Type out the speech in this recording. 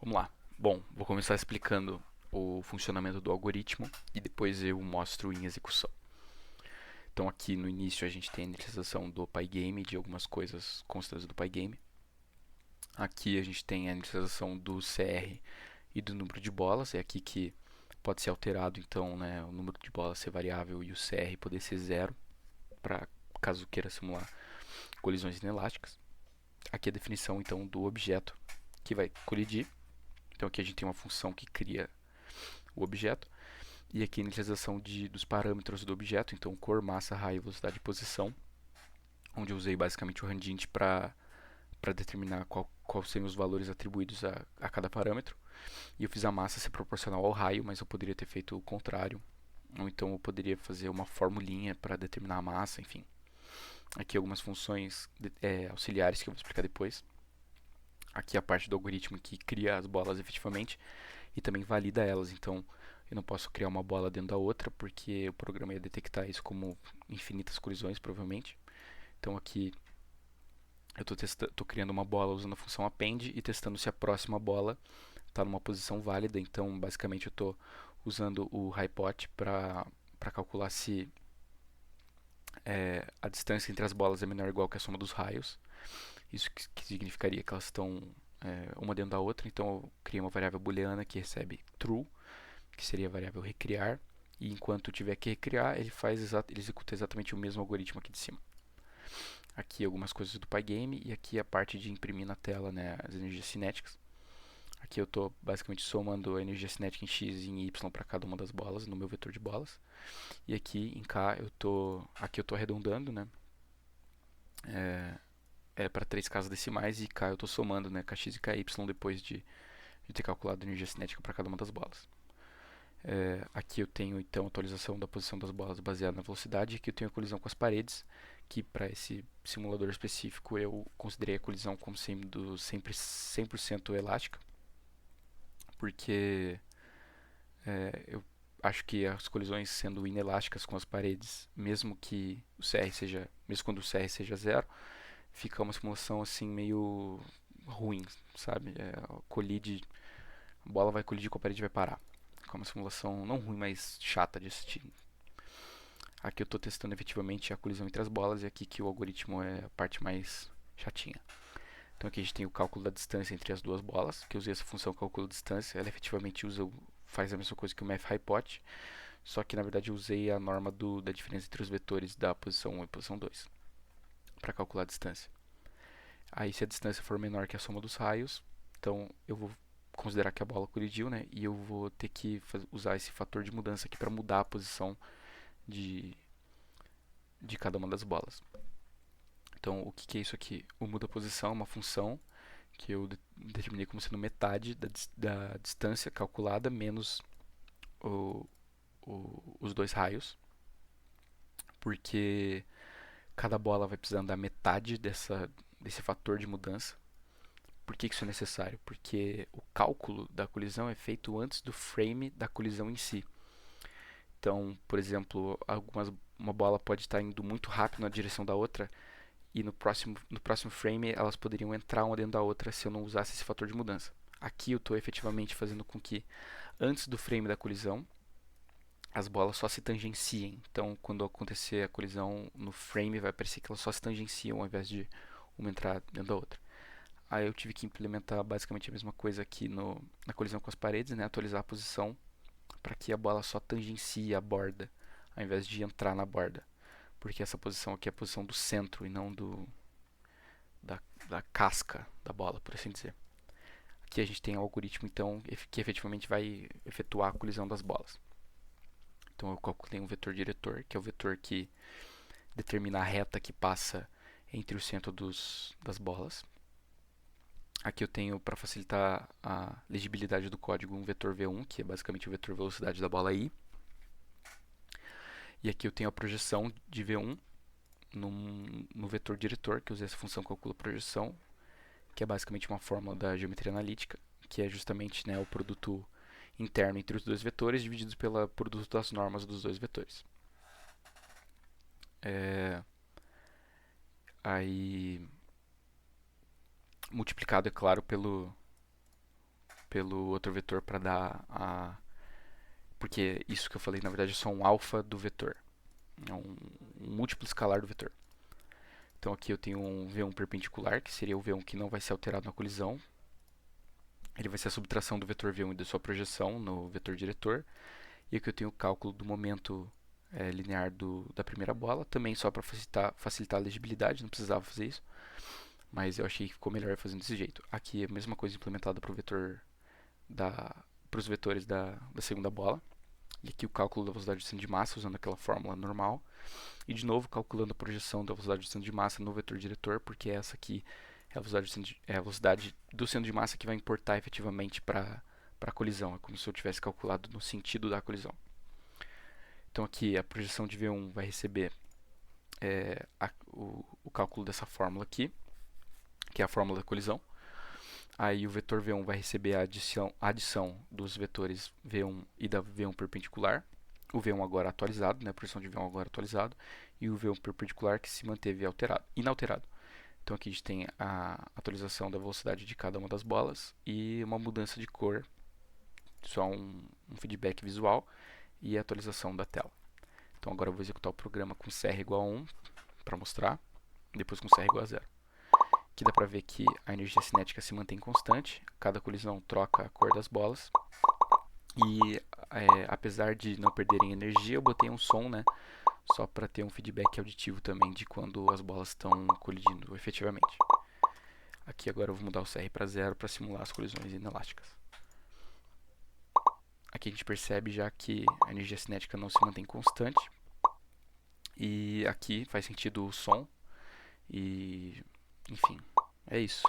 Vamos lá. Bom, vou começar explicando o funcionamento do algoritmo e depois eu mostro em execução. Então aqui no início a gente tem a inicialização do Pygame, de algumas coisas constantes do Pygame. Aqui a gente tem a inicialização do CR e do número de bolas, é aqui que pode ser alterado então, né, o número de bolas ser variável e o CR poder ser zero, para caso queira simular colisões inelásticas. Aqui a definição então do objeto que vai colidir. Então aqui a gente tem uma função que cria o objeto. E aqui a inicialização dos parâmetros do objeto, então cor, massa, raio, velocidade e posição, onde eu usei basicamente o randint para determinar quais seriam os valores atribuídos a cada parâmetro. E eu fiz a massa ser proporcional ao raio, mas eu poderia ter feito o contrário. Ou então eu poderia fazer uma formulinha para determinar a massa, enfim. Aqui algumas funções auxiliares que eu vou explicar depois. Aqui a parte do algoritmo que cria as bolas efetivamente e também valida elas. Então eu não posso criar uma bola dentro da outra porque o programa ia detectar isso como infinitas colisões, provavelmente. Então aqui eu estou criando uma bola usando a função append e testando se a próxima bola está numa posição válida. Então basicamente eu estou usando o hypot para calcular se a distância entre as bolas é menor ou igual que a soma dos raios. Isso que significaria que elas estão uma dentro da outra. Então eu criei uma variável booleana que recebe true, que seria a variável recriar, e enquanto tiver que recriar, ele executa exatamente o mesmo algoritmo aqui de cima. Aqui algumas coisas do Pygame e aqui a parte de imprimir na tela, né, as energias cinéticas. Aqui eu estou basicamente somando a energia cinética em x e em y para cada uma das bolas no meu vetor de bolas. E aqui em k eu tô arredondando, né, para três casas decimais, e k eu estou somando, né, kx e ky depois de ter calculado a energia cinética para cada uma das bolas. Aqui eu tenho então a atualização da posição das bolas baseada na velocidade. Aqui eu tenho a colisão com as paredes, que para esse simulador específico eu considerei a colisão como sendo sempre 100% elástica, porque eu acho que as colisões sendo inelásticas com as paredes, mesmo quando o CR seja zero, fica uma simulação assim meio ruim, sabe? A bola vai colidir com a parede e vai parar. É uma simulação não ruim, mas chata de assistir. Aqui eu estou testando efetivamente a colisão entre as bolas e aqui que o algoritmo é a parte mais chatinha. Então aqui a gente tem o cálculo da distância entre as duas bolas, que eu usei essa função cálculo de distância, ela efetivamente faz a mesma coisa que o mathhypot, só que na verdade eu usei a norma da diferença entre os vetores da posição 1 e posição 2 para calcular a distância. Aí se a distância for menor que a soma dos raios, então eu vou considerar que a bola colidiu, né? E eu vou ter que usar esse fator de mudança aqui para mudar a posição de, de cada uma das bolas. Então, o que é isso aqui? O muda posição é uma função que eu determinei como sendo metade da distância calculada menos o, os dois raios, porque cada bola vai precisando da metade desse fator de mudança. Por que isso é necessário? Porque o cálculo da colisão é feito antes do frame da colisão em si. Então, por exemplo, uma bola pode estar indo muito rápido na direção da outra e no próximo frame elas poderiam entrar uma dentro da outra se eu não usasse esse fator de mudança. Aqui eu estou efetivamente fazendo com que antes do frame da colisão as bolas só se tangenciem. Então, quando acontecer a colisão no frame, vai parecer que elas só se tangenciam ao invés de uma entrar dentro da outra. Aí eu tive que implementar basicamente a mesma coisa aqui na colisão com as paredes, né? Atualizar a posição para que a bola só tangencie a borda, ao invés de entrar na borda. Porque essa posição aqui é a posição do centro e não da casca da bola, por assim dizer. Aqui a gente tem um algoritmo então que efetivamente vai efetuar a colisão das bolas. Então eu calculei um vetor diretor, que é o vetor que determina a reta que passa entre o centro das bolas. Aqui eu tenho, para facilitar a legibilidade do código, um vetor V1, que é basicamente o vetor velocidade da bola I. E aqui eu tenho a projeção de V1 no vetor diretor, que eu usei essa função que calcula a projeção, que é basicamente uma fórmula da geometria analítica, que é justamente, né, o produto interno entre os dois vetores dividido pelo produto das normas dos dois vetores. Aí multiplicado, é claro, pelo outro vetor para dar a... Porque isso que eu falei, na verdade, é só um alfa do vetor. É um múltiplo escalar do vetor. Então aqui eu tenho um V1 perpendicular, que seria o V1 que não vai ser alterado na colisão. Ele vai ser a subtração do vetor V1 e da sua projeção no vetor diretor. E aqui eu tenho o cálculo do momento linear da primeira bola, também só para facilitar a legibilidade, não precisava fazer isso. Mas eu achei que ficou melhor fazendo desse jeito. Aqui é a mesma coisa implementada para os vetores da segunda bola. E aqui o cálculo da velocidade de centro de massa usando aquela fórmula normal. E de novo calculando a projeção da velocidade do centro de massa no vetor diretor, porque essa aqui é a velocidade do centro de massa que vai importar efetivamente para a colisão. É como se eu tivesse calculado no sentido da colisão. Então aqui a projeção de V1 vai receber o cálculo dessa fórmula aqui, que é a fórmula da colisão. Aí o vetor V1 vai receber a adição dos vetores V1 e da V1 perpendicular. O V1 agora atualizado, né, a projeção de V1 agora atualizado, e o V1 perpendicular que se manteve inalterado. Então aqui a gente tem a atualização da velocidade de cada uma das bolas e uma mudança de cor, só um feedback visual e a atualização da tela. Então agora eu vou executar o programa com CR igual a 1 para mostrar, depois com CR igual a 0. Aqui dá para ver que a energia cinética se mantém constante, cada colisão troca a cor das bolas. E apesar de não perderem energia, eu botei um som, né, só para ter um feedback auditivo também de quando as bolas estão colidindo efetivamente. Aqui agora eu vou mudar o CR para 0 para simular as colisões inelásticas. Aqui a gente percebe já que a energia cinética não se mantém constante. E aqui faz sentido o som. E enfim, é isso.